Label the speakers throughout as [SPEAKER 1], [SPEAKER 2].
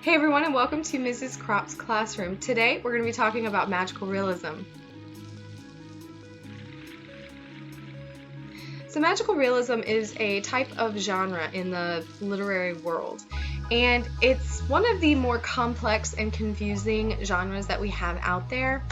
[SPEAKER 1] Hey everyone, and welcome to Mrs. Crop's Classroom. Today we're going to be talking about magical realism. So magical realism is a type of genre in the literary world, and it's one of the more complex and confusing genres that we have out there,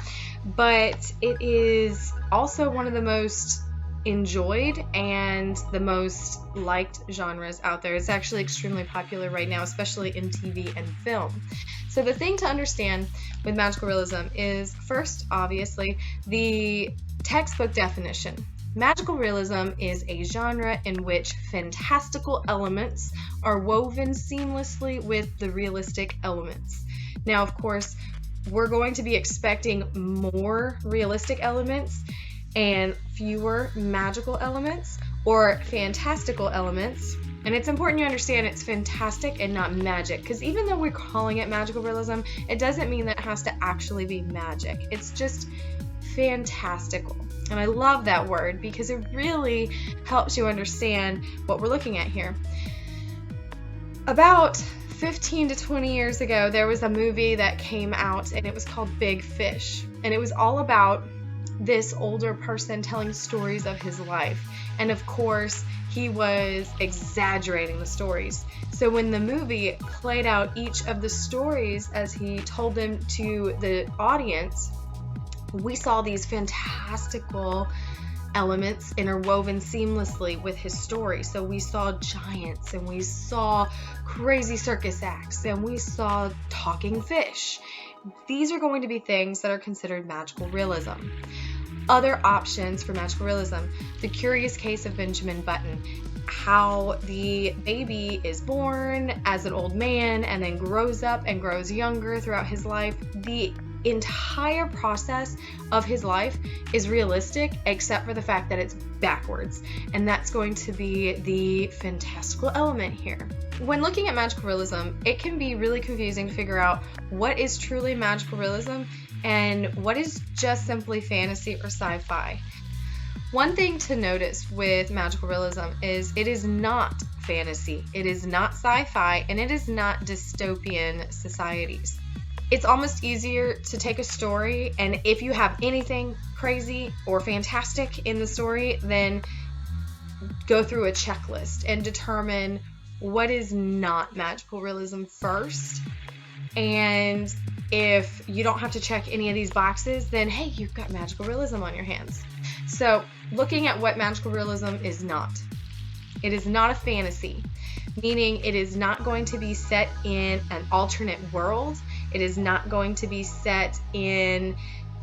[SPEAKER 1] but it is also one of the most enjoyed and the most liked genres out there. It's actually extremely popular right now, especially in TV and film. So the thing to understand with magical realism is, first, obviously, the textbook definition. Magical realism is a genre in which fantastical elements are woven seamlessly with the realistic elements. Now, of course, we're going to be expecting more realistic elements and fewer magical elements or fantastical elements. And it's important you understand it's fantastic and not magic, because even though we're calling it magical realism, it doesn't mean that it has to actually be magic. It's just fantastical. And I love that word because it really helps you understand what we're looking at here. About 15 to 20 years ago, there was a movie that came out and it was called Big Fish. And it was all about this older person telling stories of his life. And of course, he was exaggerating the stories. So when the movie played out each of the stories as he told them to the audience, we saw these fantastical elements interwoven seamlessly with his story. So we saw giants, and we saw crazy circus acts, and we saw talking fish. These are going to be things that are considered magical realism. Other options for magical realism: The Curious Case of Benjamin Button, how the baby is born as an old man and then grows up and grows younger throughout his life. The entire process of his life is realistic except for the fact that it's backwards, and that's going to be the fantastical element here. When looking at magical realism, it can be really confusing to figure out what is truly magical realism and what is just simply fantasy or sci-fi. One thing to notice with magical realism is it is not fantasy, it is not sci-fi, and it is not dystopian societies. It's almost easier to take a story, and if you have anything crazy or fantastic in the story, then go through a checklist and determine what is not magical realism first. And if you don't have to check any of these boxes, then hey, you've got magical realism on your hands. So looking at what magical realism is not. It is not a fantasy, meaning it is not going to be set in an alternate world. It is not going to be set in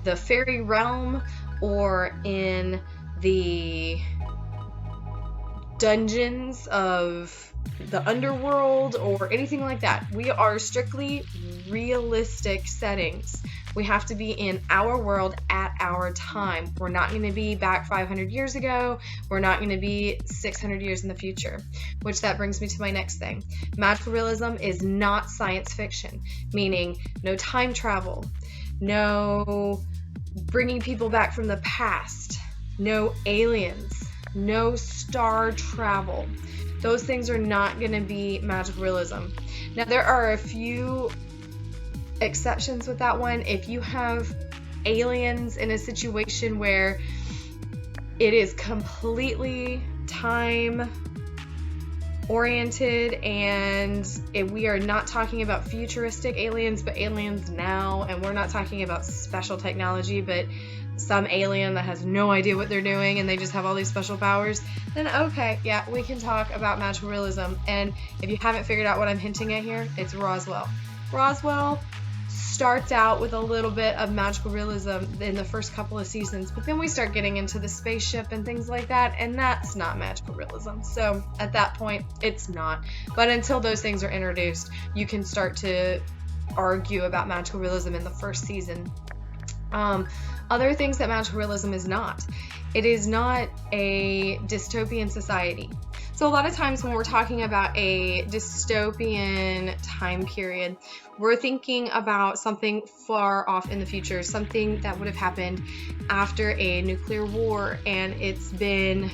[SPEAKER 1] the fairy realm or in the dungeons of the underworld or anything like that. We are strictly realistic settings. We have to be in our world at our time. We're not going to be back 500 years ago. We're not going to be 600 years in the future, which that brings me to my next thing. Magical realism is not science fiction, meaning no time travel, no bringing people back from the past, no aliens, no star travel. Those things are not going to be magical realism. Now, there are a few exceptions with that one. If you have aliens in a situation where it is completely time oriented, and we are not talking about futuristic aliens, but aliens now, and we're not talking about special technology, but some alien that has no idea what they're doing and they just have all these special powers, then okay, yeah, we can talk about magical realism. And if you haven't figured out what I'm hinting at here, it's Roswell. Roswell starts out with a little bit of magical realism in the first couple of seasons, but then we start getting into the spaceship and things like that, and that's not magical realism. So at that point, it's not. But until those things are introduced, you can start to argue about magical realism in the first season. Other things that magical realism is not. It is not a dystopian society. So a lot of times when we're talking about a dystopian time period, we're thinking about something far off in the future, something that would have happened after a nuclear war, and it's been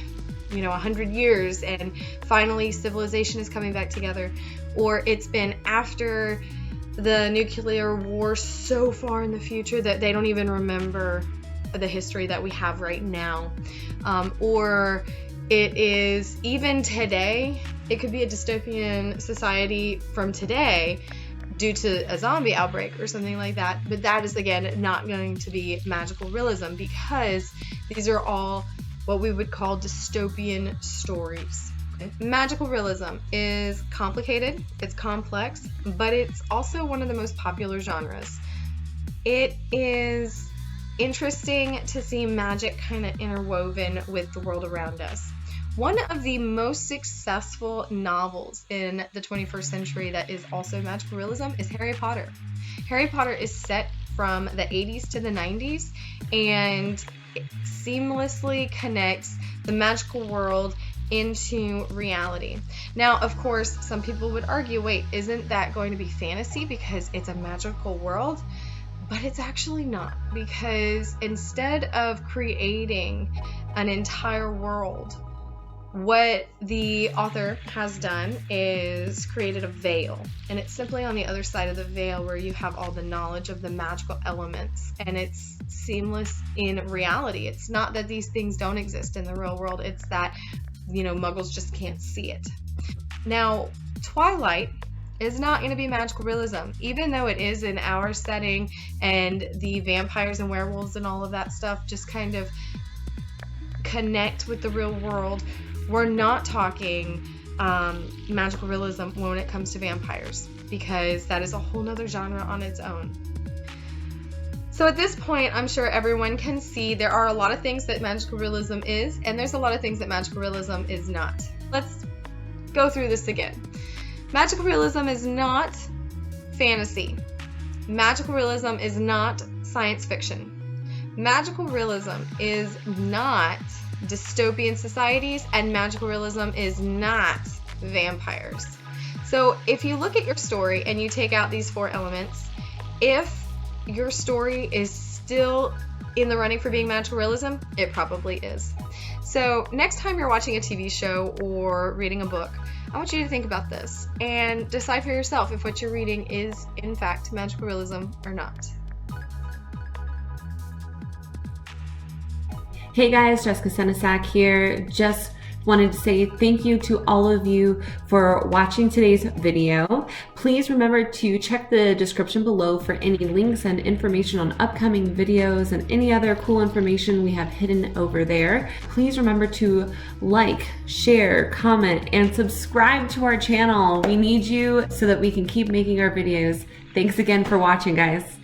[SPEAKER 1] 100 years and finally civilization is coming back together, or it's been after the nuclear war so far in the future that they don't even remember the history that we have right now. Or it is even today, it could be a dystopian society from today due to a zombie outbreak or something like that. But that is, again, not going to be magical realism, because these are all what we would call dystopian stories. Magical realism is complicated, it's complex, but it's also one of the most popular genres. It is interesting to see magic kind of interwoven with the world around us. One of the most successful novels in the 21st century that is also magical realism is Harry Potter. Harry Potter is set from the 80s to the 90s and seamlessly connects the magical world into reality. Now, of course, some people would argue, wait, isn't that going to be fantasy because it's a magical world? But it's actually not, because instead of creating an entire world, what the author has done is created a veil, and it's simply on the other side of the veil where you have all the knowledge of the magical elements, and it's seamless in reality. It's not that these things don't exist in the real world, it's that, muggles just can't see it. Now, Twilight is not going to be magical realism, even though it is in our setting, and the vampires and werewolves and all of that stuff just kind of connect with the real world. We're not talking magical realism when it comes to vampires, because that is a whole nother genre on its own. So at this point, I'm sure everyone can see there are a lot of things that magical realism is, and there's a lot of things that magical realism is not. Let's go through this again. Magical realism is not fantasy. Magical realism is not science fiction. Magical realism is not dystopian societies, and magical realism is not vampires. So if you look at your story and you take out these 4 elements, if your story is still in the running for being magical realism, it probably is. So next time you're watching a TV show or reading a book, I want you to think about this and decide for yourself if what you're reading is in fact magical realism or not.
[SPEAKER 2] Hey guys, Jessica Senesac here. Just wanted to say thank you to all of you for watching today's video. Please remember to check the description below for any links and information on upcoming videos and any other cool information we have hidden over there. Please remember to like, share, comment, and subscribe to our channel. We need you so that we can keep making our videos. Thanks again for watching, guys.